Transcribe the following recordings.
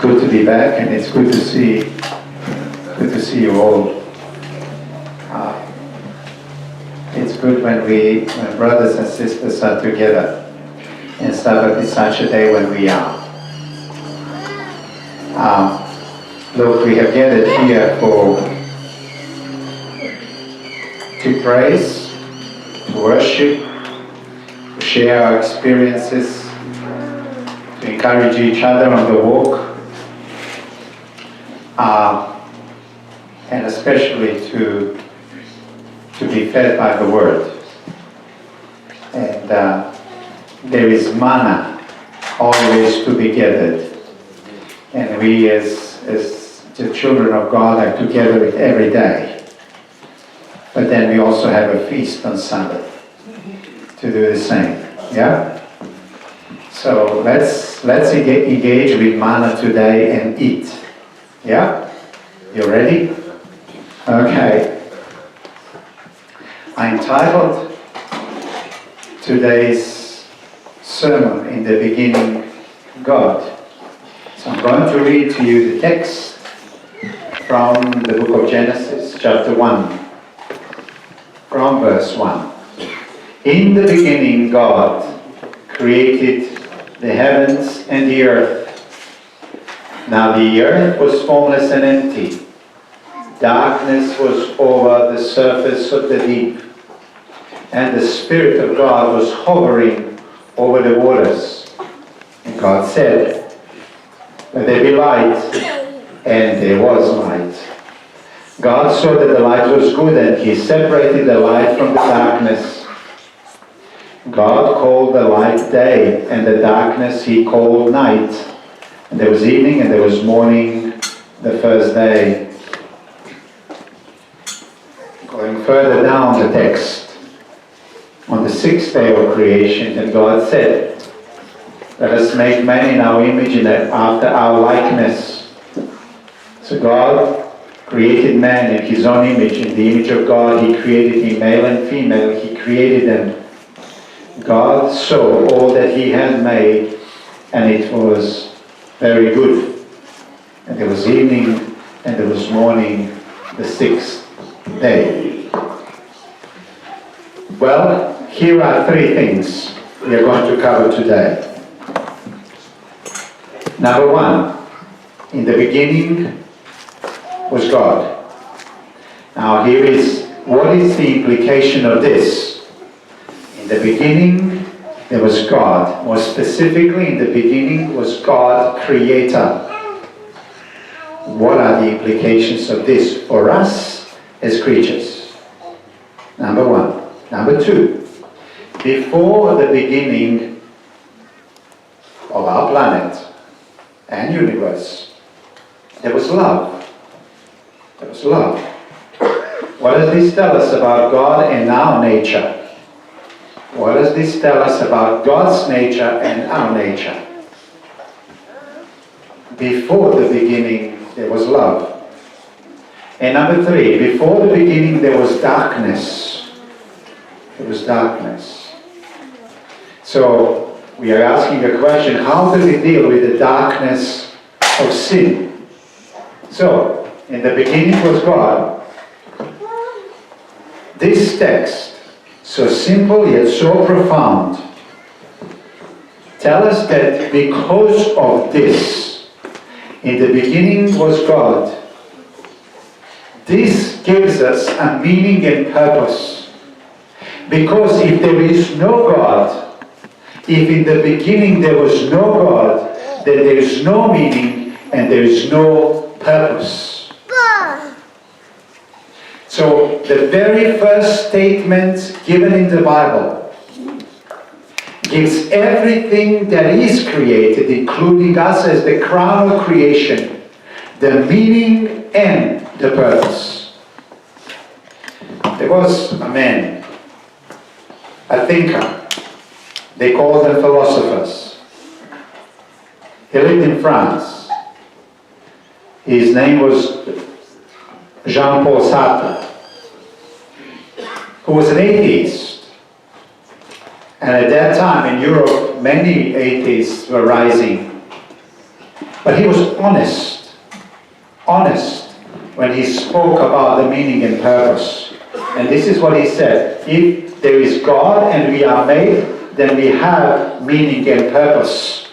good to be back, and it's good to see you all. It's good when brothers and sisters are together, and Sabbath is such a day when we are. Look, we have gathered here to praise, to worship, to share our experiences, to encourage each other on the walk, and especially to be fed by the Word. And there is manna always to be gathered. And we as the children of God are together every day. But then we also have a feast on Sabbath to do the same. Yeah? So let's engage with manna today and eat. Yeah? You ready? Okay. I entitled today's sermon, "In the Beginning, God." So I'm going to read to you the text from the book of Genesis, chapter 1, from verse 1. "In the beginning, God created the heavens and the earth. Now the earth was formless and empty. Darkness was over the surface of the deep, and the Spirit of God was hovering over the waters. And God said, 'Let there be light,' and there was light. God saw that the light was good, and He separated the light from the darkness. God called the light day, and the darkness He called night. And there was evening and there was morning the first day." Going further down the text, "On the sixth day of creation, then God said, 'Let us make man in our image and after our likeness.' So God created man in His own image. In the image of God He created him, male and female He created them. God saw all that He had made, and it was very good. And there was evening and there was morning the sixth day." Well, here are three things we are going to cover today. Number one, in the beginning was God. Now here is, what is the implication of this? In the beginning there was God. More specifically, in the beginning was God, Creator. What are the implications of this for us as creatures? Number one. Number two, before the beginning of our planet and universe, there was love. There was love. What does this tell us about God and our nature? What does this tell us about God's nature and our nature? Before the beginning, there was love. And number three, before the beginning, there was darkness. There was darkness. So, we are asking a question, how do we deal with the darkness of sin? So, in the beginning was God. This text, so simple yet so profound, tell us that because of this, in the beginning was God, this gives us a meaning and purpose. Because if there is no God, if in the beginning there was no God, then there is no meaning and there is no purpose. So the very first statement given in the Bible gives everything that is created, including us as the crown of creation, the meaning and the purpose. There was a man, a thinker. They called them philosophers. He lived in France. His name was Jean-Paul Sartre, who was an atheist. And at that time in Europe, many atheists were rising. But he was honest when he spoke about the meaning and purpose. And this is what he said: if there is God and we are made, then we have meaning and purpose.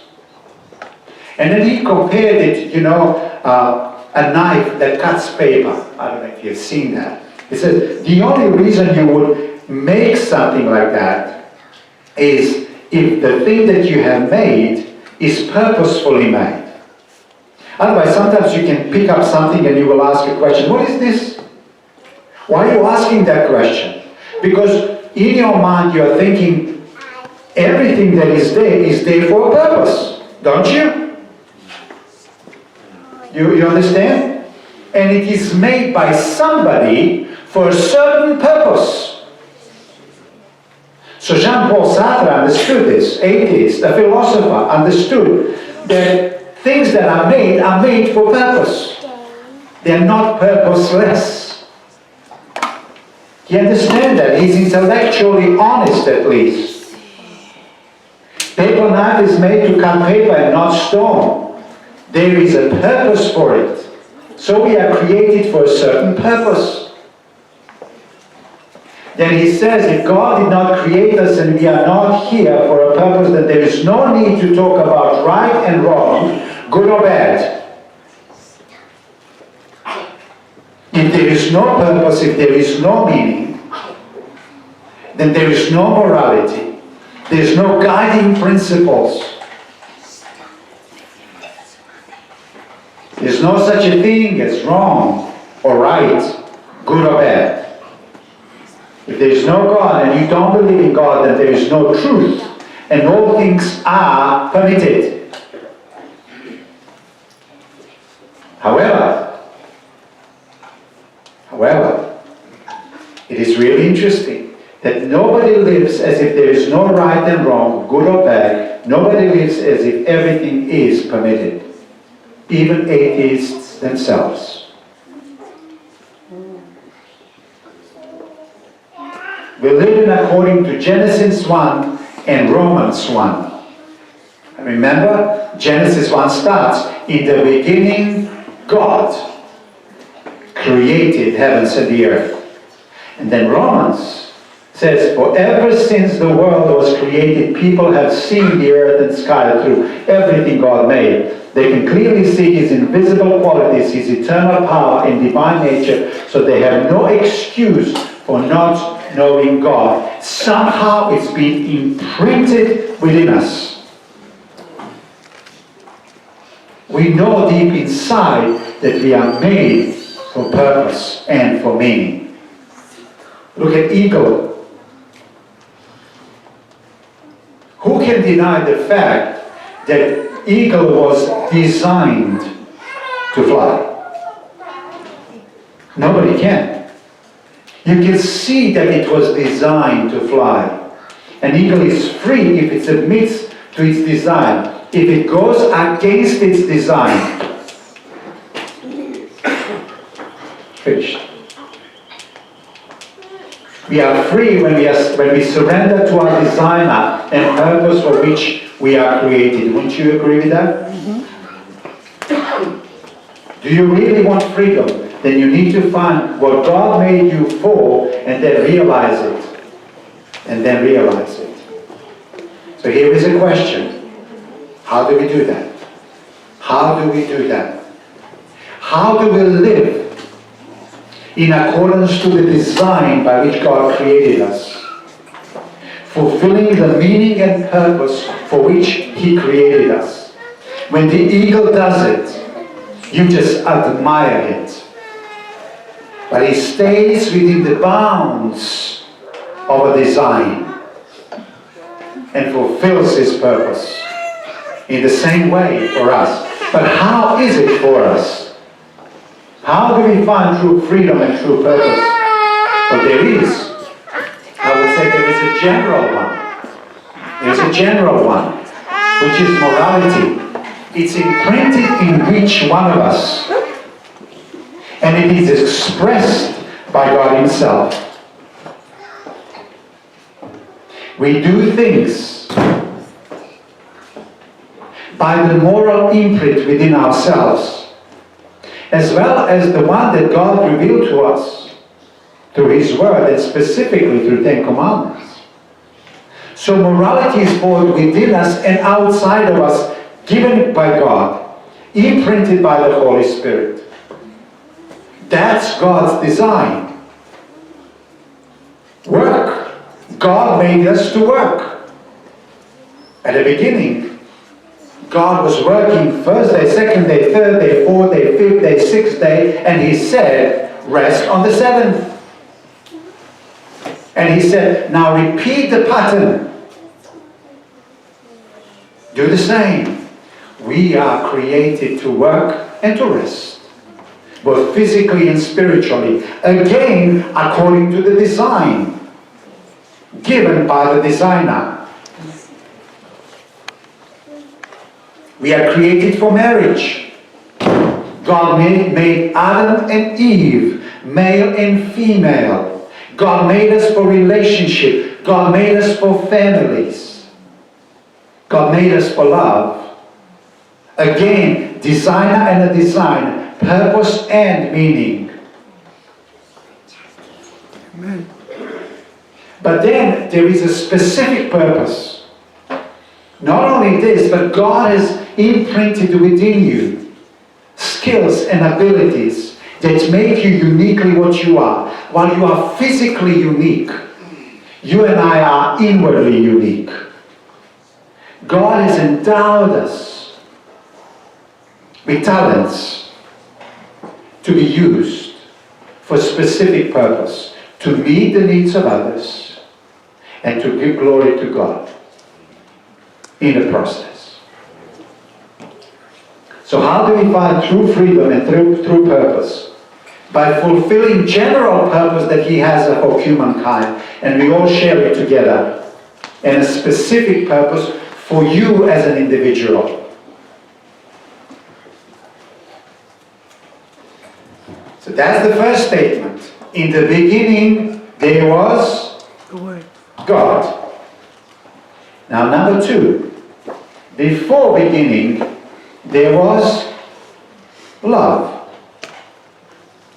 And then he compared it, a knife that cuts paper. I don't know if you've seen that. He says the only reason you would make something like that is if the thing that you have made is purposefully made. Otherwise, sometimes you can pick up something and you will ask a question: what is this? Why are you asking that question? Because in your mind you are thinking everything that is there for a purpose, don't you? You understand? And it is made by somebody for a certain purpose. So Jean-Paul Sartre understood this, atheist, a philosopher, understood that things that are made for purpose. They're not purposeless. He understands that. He's intellectually honest, at least. Paper knife is made to cut paper and not stone. There is a purpose for it. So we are created for a certain purpose. Then he says, if God did not create us and we are not here for a purpose, then there is no need to talk about right and wrong, good or bad. If there is no purpose, if there is no meaning, then there is no morality. There is no guiding principles. There's no such a thing as wrong or right, good or bad. If there is no God and you don't believe in God, then there is no truth. And all things are permitted. However, it is really interesting that nobody lives as if there is no right and wrong, good or bad. Nobody lives as if everything is permitted. Even atheists themselves. We live in according to Genesis 1 and Romans 1. And remember, Genesis 1 starts, in the beginning, God created heavens and the earth. And then Romans says, for ever since the world was created, people have seen the earth and sky through everything God made. They can clearly see His invisible qualities, His eternal power and divine nature, so they have no excuse for not knowing God. Somehow it's been imprinted within us. We know deep inside that we are made for purpose and for meaning. Look at eagle. Who can deny the fact that eagle was designed to fly? Nobody can. You can see that it was designed to fly. An eagle is free if it submits to its design. If it goes against its design, finished. We are free when we surrender to our designer and purpose for which we are created. Wouldn't you agree with that? Mm-hmm. Do you really want freedom? Then you need to find what God made you for and then realize it. And then realize it. So here is a question. How do we do that? How do we do that? How do we live in accordance to the design by which God created us? Fulfilling the meaning and purpose for which He created us. When the eagle does it, you just admire it. But it stays within the bounds of a design and fulfills its purpose in the same way for us. But how is it for us? How do we find true freedom and true purpose? Well, there is. I would say there is a general one. There's a general one, which is morality. It's imprinted in each one of us. And it is expressed by God Himself. We do things by the moral imprint within ourselves, as well as the one that God revealed to us through His Word, and specifically through 10 Commandments. So morality is both within us and outside of us, given by God, imprinted by the Holy Spirit. That's God's design. Work. God made us to work. At the beginning, God was working first day, second day, third day, fourth day, fifth day, sixth day, and He said, rest on the seventh. And He said, now repeat the pattern. Do the same. We are created to work and to rest, both physically and spiritually, again according to the design given by the designer. We are created for marriage. God made Adam and Eve, male and female. God made us for relationship. God made us for families. God made us for love. Again, designer and a design, purpose and meaning. Amen. But then there is a specific purpose. Not only this, but God has imprinted within you skills and abilities that make you uniquely what you are. While you are physically unique, you and I are inwardly unique. God has endowed us with talents to be used for specific purpose, to meet the needs of others and to give glory to God in the process. So how do we find true freedom and true purpose? By fulfilling general purpose that He has for humankind, and we all share it together, and a specific purpose for you as an individual. So that's the first statement. In the beginning, there was God. Now, number two. Before beginning, there was love.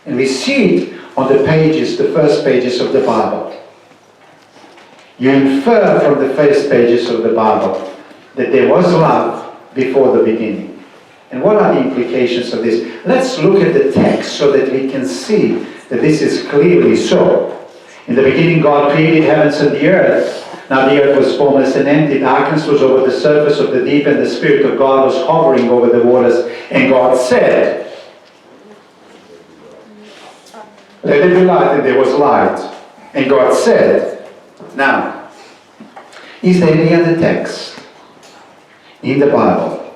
And we see it on the pages, the first pages of the Bible. You infer from the first pages of the Bible that there was love before the beginning. And what are the implications of this? Let's look at the text so that we can see that this is clearly so. In the beginning, God created heavens and the earth. Now the earth was formless and empty. Darkness was over the surface of the deep, and the Spirit of God was hovering over the waters. And God said, let there be light, and there was light. And God said, now, is there any other text in the Bible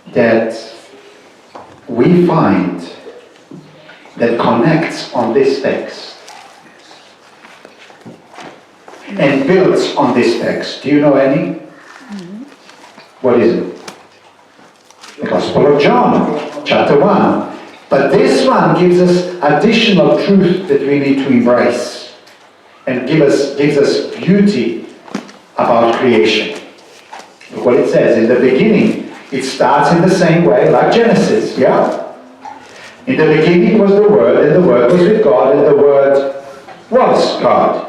that we find that connects on this text and builds on this text? Do you know any? Mm-hmm. What is it? The Gospel of John, chapter 1. But this one gives us additional truth that we need to embrace and gives us beauty about creation. Look what it says. In the beginning, it starts in the same way like Genesis, yeah? In the beginning was the Word, and the Word was with God, and the Word was God.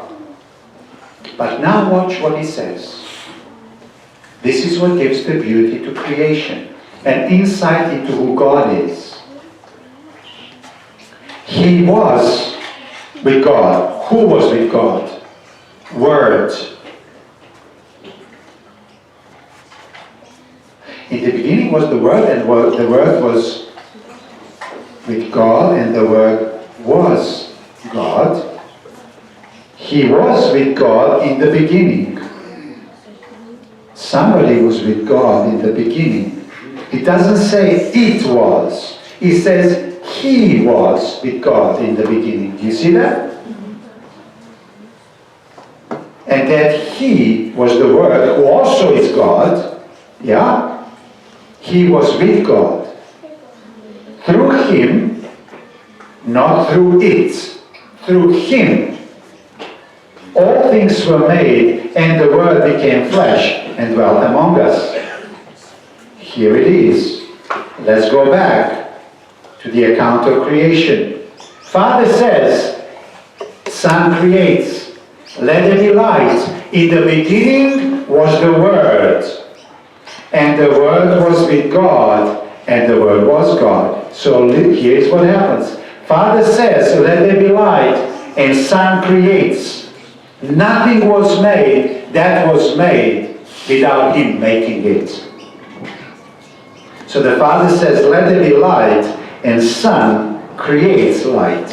But now watch what He says. This is what gives the beauty to creation, an insight into who God is. He was with God. Who was with God? Word. In the beginning was the Word, and the Word was with God, and the Word was God. He was with God in the beginning. Somebody was with God in the beginning. It doesn't say it was. It says He was with God in the beginning. Do you see that? And that He was the Word, who also is God. Yeah? He was with God. Through Him, not through it. Through Him. All things were made, and the Word became flesh and dwelt among us. Here it is. Let's go back to the account of creation. Father says, Son creates. Let there be light. In the beginning was the Word, and the Word was with God, and the Word was God. So here's what happens. Father says, let there be light, and Son creates. Nothing was made that was made without Him making it. So the Father says, let there be light, and Son creates light.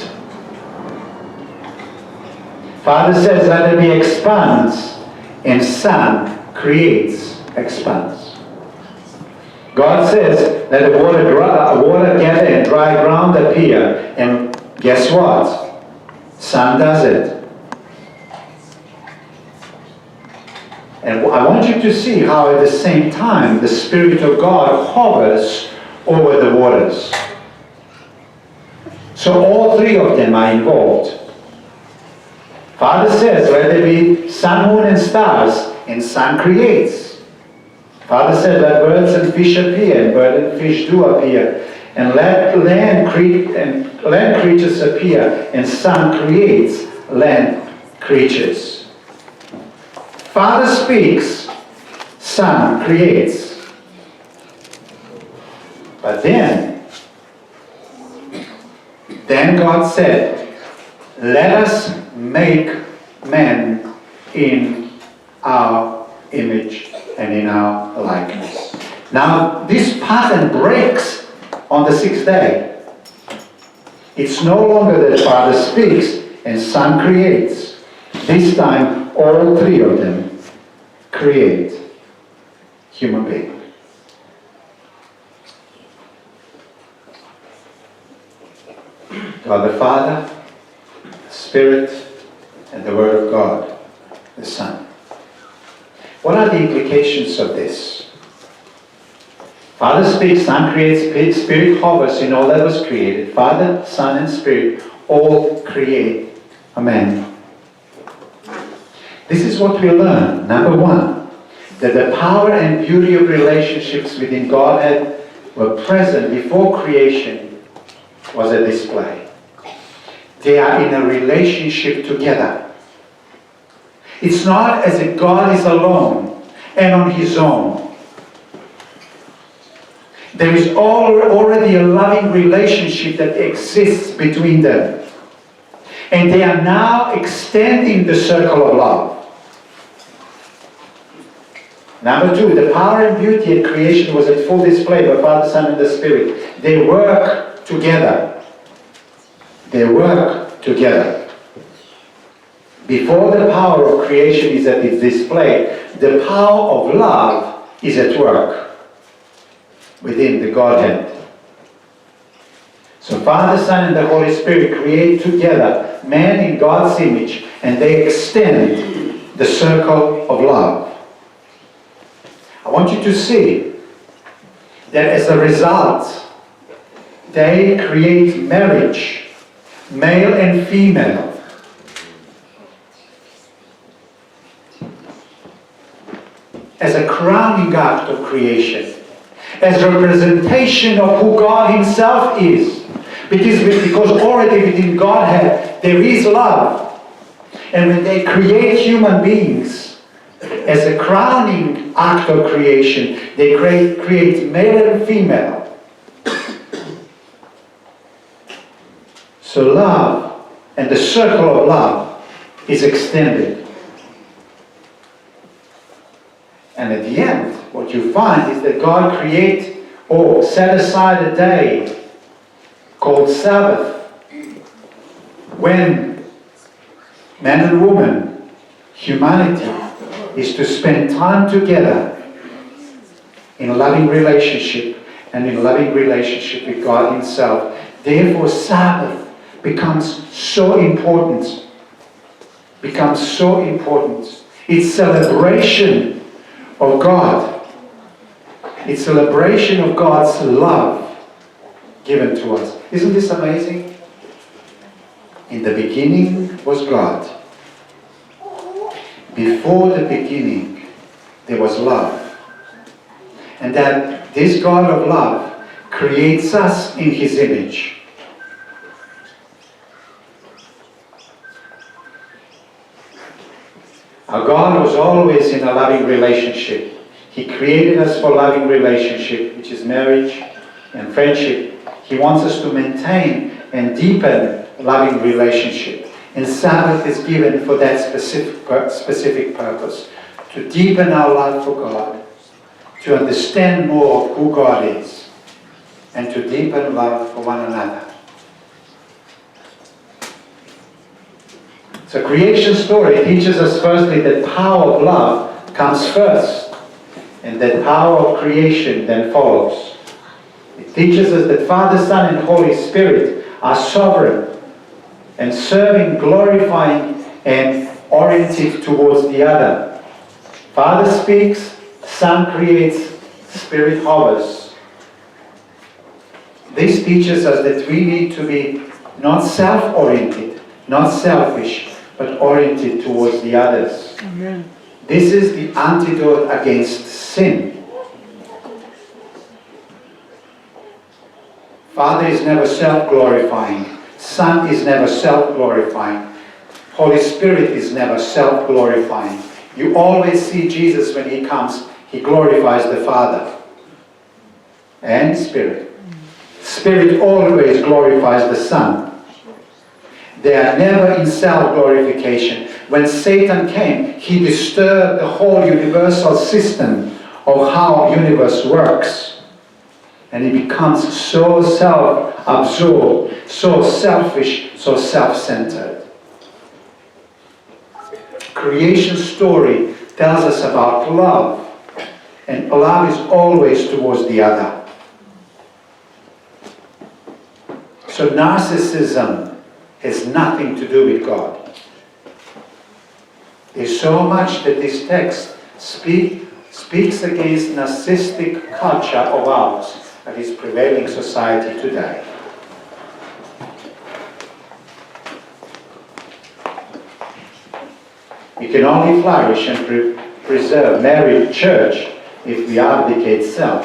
Father says, let there be expanse, and Son creates expanse. God says, let the water gather and dry ground appear, and guess what? Son does it. And I want you to see how at the same time the Spirit of God hovers over the waters. So all three of them are involved. Father says, let there be sun, moon, and stars, and Son creates. Father said, let birds and fish appear, and bird and fish do appear. And let land creatures appear, and Son creates land creatures. Father speaks, Son creates. But then God said, let us make man in our image and in our likeness. Now, this pattern breaks on the sixth day. It's no longer that Father speaks and Son creates. This time, all three of them create human being. God the Father, the Spirit, and the Word of God, the Son. What are the implications of this? Father speaks, Son creates, Spirit hovers in all that was created. Father, Son, and Spirit all create a man. This is what we learn. Number one, that the power and beauty of relationships within Godhead were present before creation was a display. They are in a relationship together. It's not as if God is alone and on His own. There is already a loving relationship that exists between them. And they are now extending the circle of love. Number two, the power and beauty of creation was at full display by Father, Son, and the Spirit. They work together. They work together. Before the power of creation is at its display, the power of love is at work within the Godhead. So Father, Son, and the Holy Spirit create together man in God's image, and they extend the circle of love. I want you to see that as a result, they create marriage, male and female. As a crowning act of creation, as a representation of who God Himself is. Because already within Godhead there is love. And when they create human beings, as a crowning act of creation, they create male and female. So love and the circle of love is extended. And at the end, what you find is that God set aside a day called Sabbath, when man and woman, humanity, is to spend time together in loving relationship and in loving relationship with God Himself. Therefore, Sabbath becomes so important. It's celebration of God. It's celebration of God's love given to us. Isn't this amazing? In the beginning was God. before the beginning, there was love. And that this God of love creates us in His image. Our God was always in a loving relationship. He created us for loving relationship, which is marriage and friendship. He wants us to maintain and deepen loving relationship. And Sabbath is given for that specific purpose. To deepen our love for God, to understand more of who God is, and to deepen love for one another. So creation story teaches us firstly that power of love comes first, and that power of creation then follows. It teaches us that Father, Son, and Holy Spirit are sovereign and serving, glorifying, and oriented towards the other. Father speaks, Son creates, Spirit hovers. This teaches us that we need to be not self-oriented, not selfish, but oriented towards the others. Amen. This is the antidote against sin. Father is never self-glorifying. Son is never self-glorifying. Holy Spirit is never self-glorifying. You always see Jesus when He comes, He glorifies the Father and Spirit. Spirit always glorifies the Son. They are never in self-glorification. When Satan came, he disturbed the whole universal system of how the universe works. And he becomes so self-absorbed, so selfish, so self-centered. Creation story tells us about love. And love is always towards the other. So narcissism has nothing to do with God. There's so much that this text speaks against narcissistic culture of ours that is prevailing society today. We can only flourish and preserve married church if we abdicate self.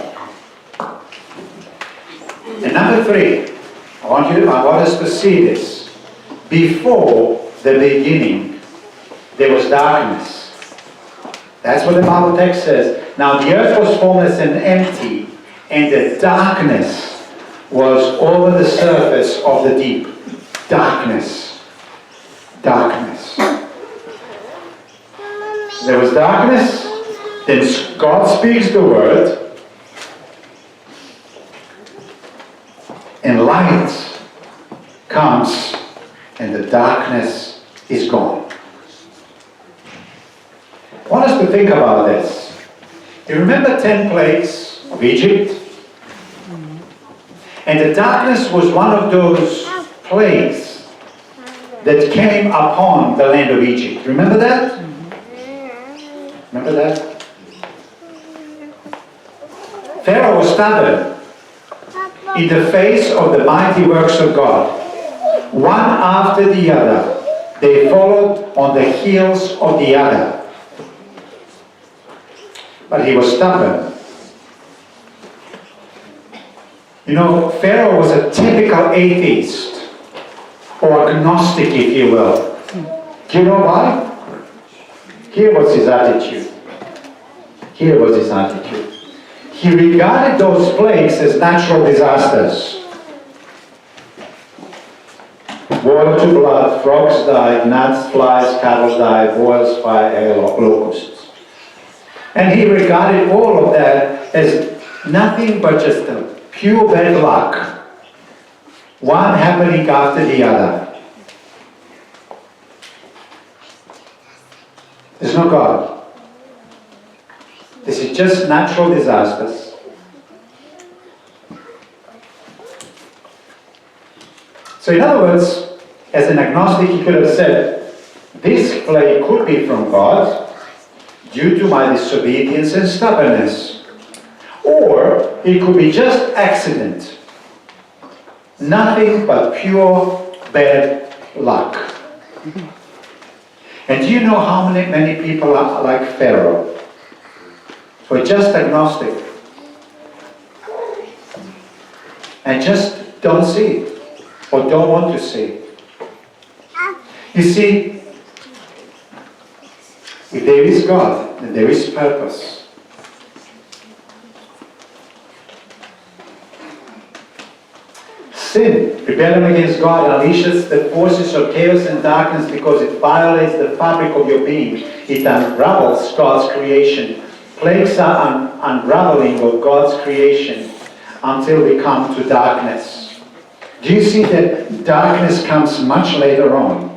And number 3, I want us to see this. Before the beginning, there was darkness. That's what the Bible text says. Now the earth was formless and empty, and the darkness was over the surface of the deep. Darkness. Darkness. There was darkness, then God speaks the word, and light comes, and the darkness is gone. I want us to think about this. You remember 10 plagues of Egypt? And the darkness was one of those plagues that came upon the land of Egypt. Remember that? Remember that? Pharaoh was stubborn in the face of the mighty works of God. One after the other, they followed on the heels of the other. But he was stubborn. You know, Pharaoh was a typical atheist, or agnostic, if you will. Do you know why? Here was his attitude. Here was his attitude. He regarded those plagues as natural disasters. Water to blood, frogs died, gnats, flies, cattle died, boils, fire, hail, locusts. And he regarded all of that as nothing but just a pure bad luck. One happening after the other. There's no God. This is just natural disasters. So in other words, as an agnostic, he could have said, this plague could be from God due to my disobedience and stubbornness. Or it could be just accident. Nothing but pure bad luck. And do you know how many people are like Pharaoh? Who are just agnostic. And just don't see it. Or don't want to see it. You see, if there is God, then there is purpose. Sin, rebellion against God, unleashes the forces of chaos and darkness because it violates the fabric of your being. It unravels God's creation. Plagues are unraveling of God's creation until we come to darkness. Do you see that darkness comes much later on?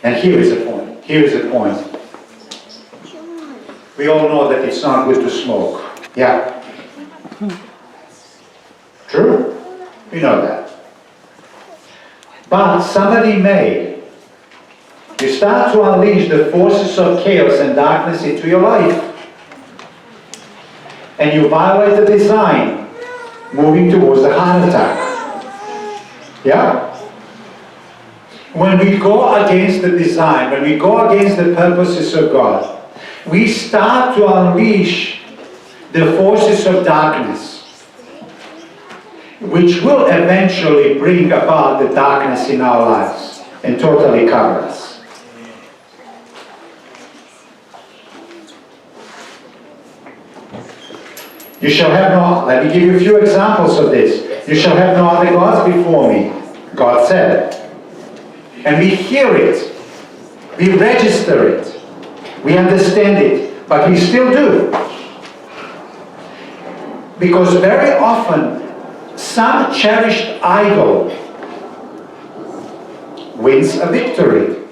And here is a point. Here is a point. We all know that it's not good to smoke. Yeah. True? We know that. But somebody may. You start to unleash the forces of chaos and darkness into your life. And you violate the design, moving towards the heart attack. Yeah? When we go against the design, when we go against the purposes of God, we start to unleash the forces of darkness, which will eventually bring about the darkness in our lives and totally cover us. You shall have no, let me give you a few examples of this. You shall have no other gods before me, God said. And we hear it, we register it, we understand it, but we still do. Because very often, some cherished idol wins a victory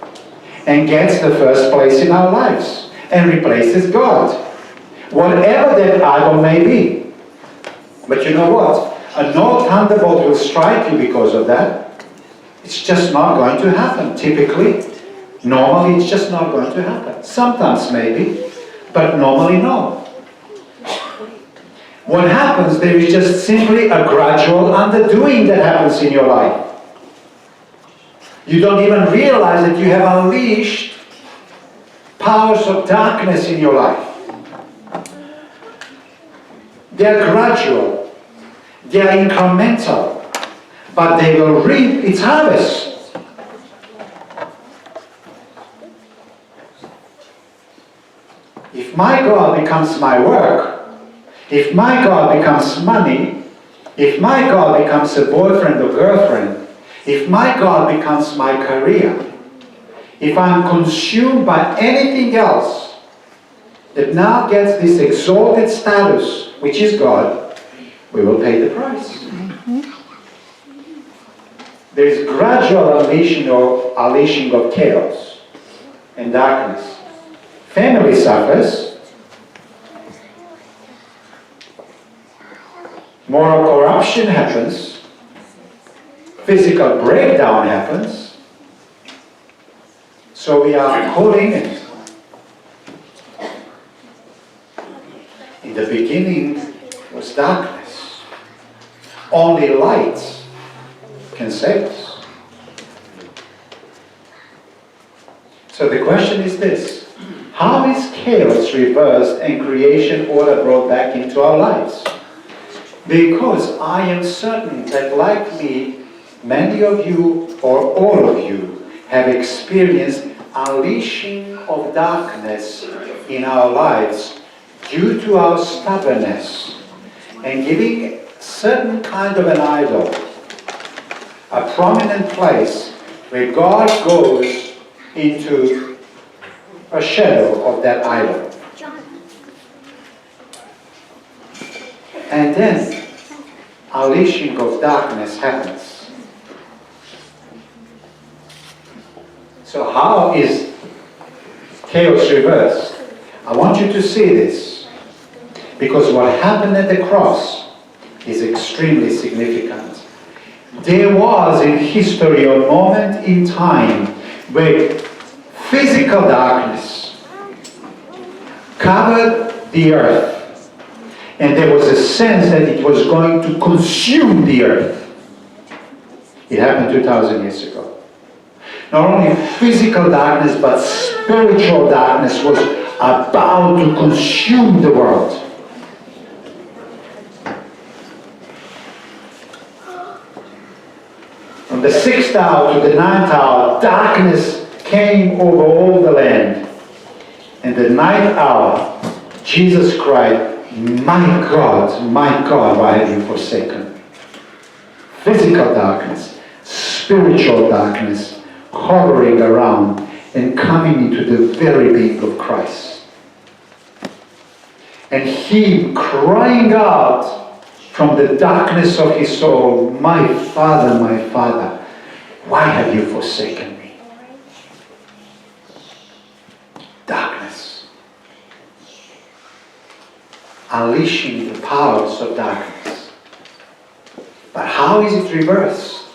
and gets the first place in our lives and replaces God. Whatever that idol may be. But you know what? No thunderbolt will strike you because of that. It's just not going to happen, typically. Normally, it's just not going to happen. Sometimes maybe, but normally no. What happens, there is just simply a gradual underdoing that happens in your life. You don't even realize that you have unleashed powers of darkness in your life. They are gradual, they are incremental, but they will reap its harvest. If my God becomes my work, if my God becomes money, if my God becomes a boyfriend or girlfriend, if my God becomes my career, if I'm consumed by anything else that now gets this exalted status, which is God, we will pay the price. There is gradual unleashing of chaos and darkness. Family suffers. Moral corruption happens. Physical breakdown happens. So we are holding it. In the beginning was darkness. Only light can save us. So the question is this: how is chaos reversed and creation order brought back into our lives? Because I am certain that, like me, many of you or all of you have experienced unleashing of darkness in our lives due to our stubbornness and giving certain kind of an idol a prominent place where God goes into a shadow of that idol. And then unleashing of darkness happens. So how is chaos reversed? I want you to see this, because what happened at the cross is extremely significant. There was in history a moment in time where physical darkness covered the earth. And there was a sense that it was going to consume the earth. It happened 2,000 years ago. Not only physical darkness, but spiritual darkness was about to consume the world. From the 6th hour to the 9th hour, darkness came over all the land. And the 9th hour, Jesus cried, my God, why have you forsaken me? Physical darkness, spiritual darkness, hovering around and coming into the very being of Christ. And he crying out from the darkness of his soul, my Father, why have you forsaken me? Darkness. Unleashing the powers of darkness. But how is it reversed?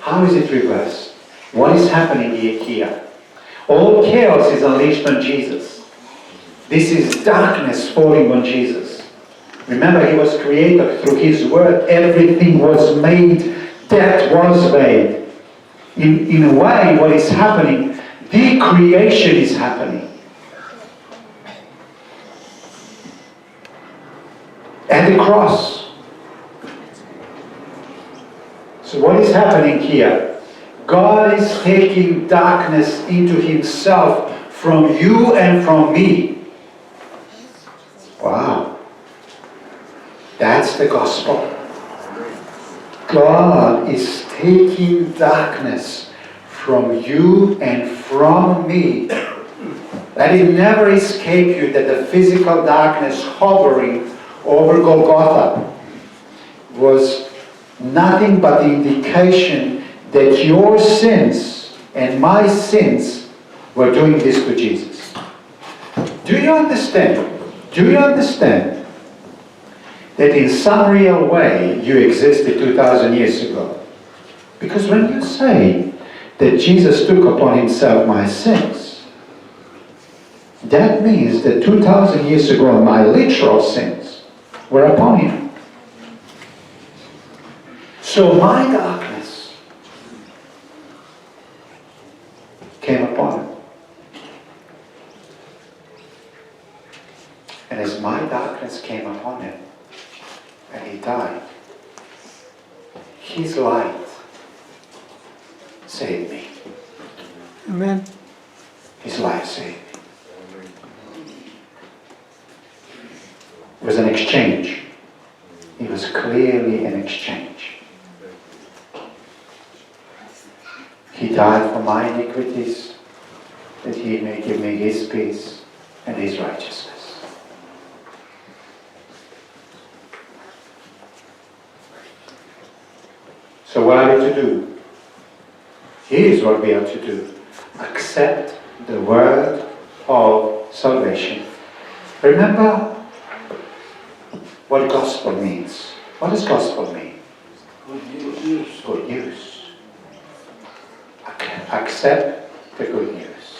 How is it reversed? What is happening here? All chaos is unleashed on Jesus. This is darkness falling on Jesus. Remember, he was created through his word. Everything was made. That was made. In a way, what is happening, the creation is happening. At the cross. So what is happening here? God is taking darkness into himself from you and from me. Wow. That's the gospel. God is taking darkness from you and from me. Let it never escape you that the physical darkness hovering over Golgotha was nothing but the indication that your sins and my sins were doing this to Jesus. Do you understand? Do you understand that in some real way you existed 2,000 years ago? Because when you say that Jesus took upon himself my sins, that means that 2,000 years ago my literal sins were upon him. So my darkness came upon him. And as my darkness came upon him, and he died, his light saved me. Amen. His life saved me. It was an exchange. It was clearly an exchange. He died for my iniquities, that he may give me his peace and his righteousness. So what are we to do? Here's what we are to do. Accept the word of salvation. Remember what gospel means. What does gospel mean? Good news. Good news. Accept the good news.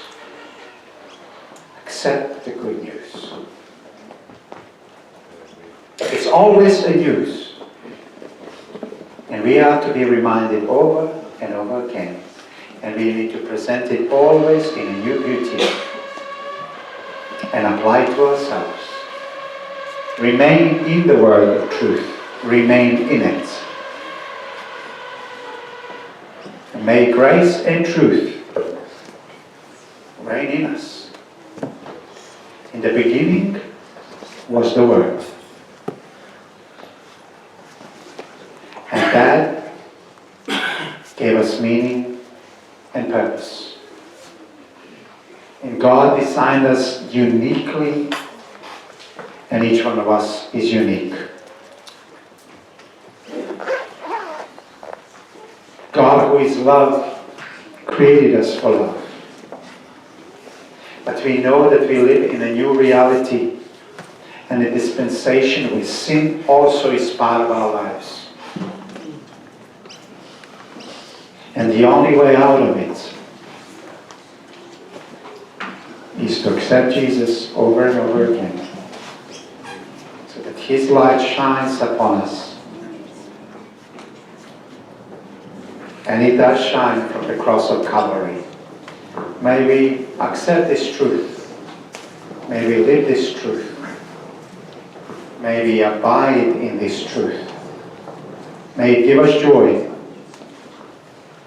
Accept the good news. It's always a news. And we are to be reminded over and over again. And we need to present it always in a new beauty and apply it to ourselves. Remain in the word of truth. Remain in it. And may grace and truth reign in us. In the beginning was the Word. And that gave us meaning and purpose. And God designed us uniquely, and each one of us is unique. God, who is love, created us for love. But we know that we live in a new reality, and the dispensation with sin also is part of our lives. And the only way out of it is to accept Jesus over and over again, so that His light shines upon us. And And it does shine from the cross of Calvary. May we accept this truth. May we live this truth. May we abide in this truth. May it give us joy.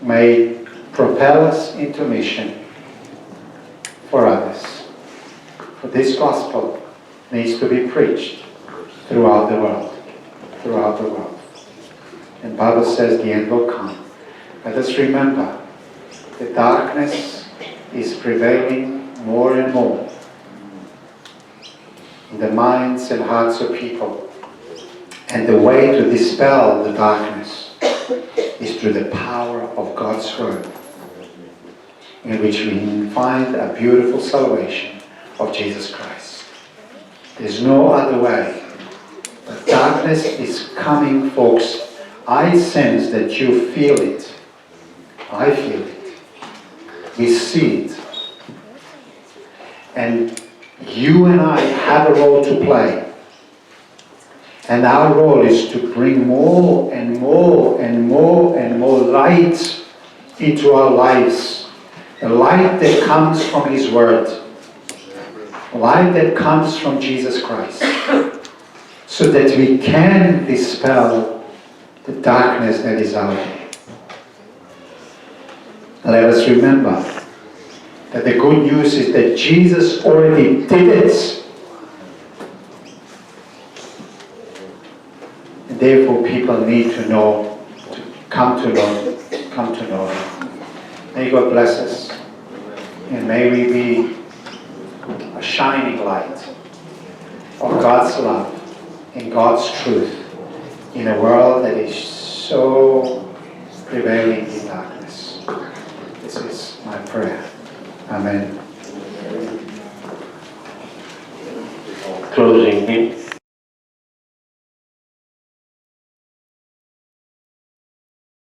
May it propel us into mission for others. For this gospel needs to be preached throughout the world. Throughout the world. And the Bible says the end will come. Let us remember the darkness is prevailing more and more in the minds and hearts of people. And the way to dispel the darkness is through the power of God's Word, in which we find a beautiful salvation of Jesus Christ. There's no other way. The darkness is coming, folks. I sense that you feel it. I feel it. We see it. And you and I have a role to play. And our role is to bring more and more and more and more light into our lives. The light that comes from His Word. Light that comes from Jesus Christ. So that we can dispel the darkness that is out there. Let us remember that the good news is that Jesus already did it. And therefore people need to know, to come to know Him. May God bless us. And may we be a shining light of God's love and God's truth in a world that is so prevailing in darkness. This is my prayer. Amen. Closing hymn.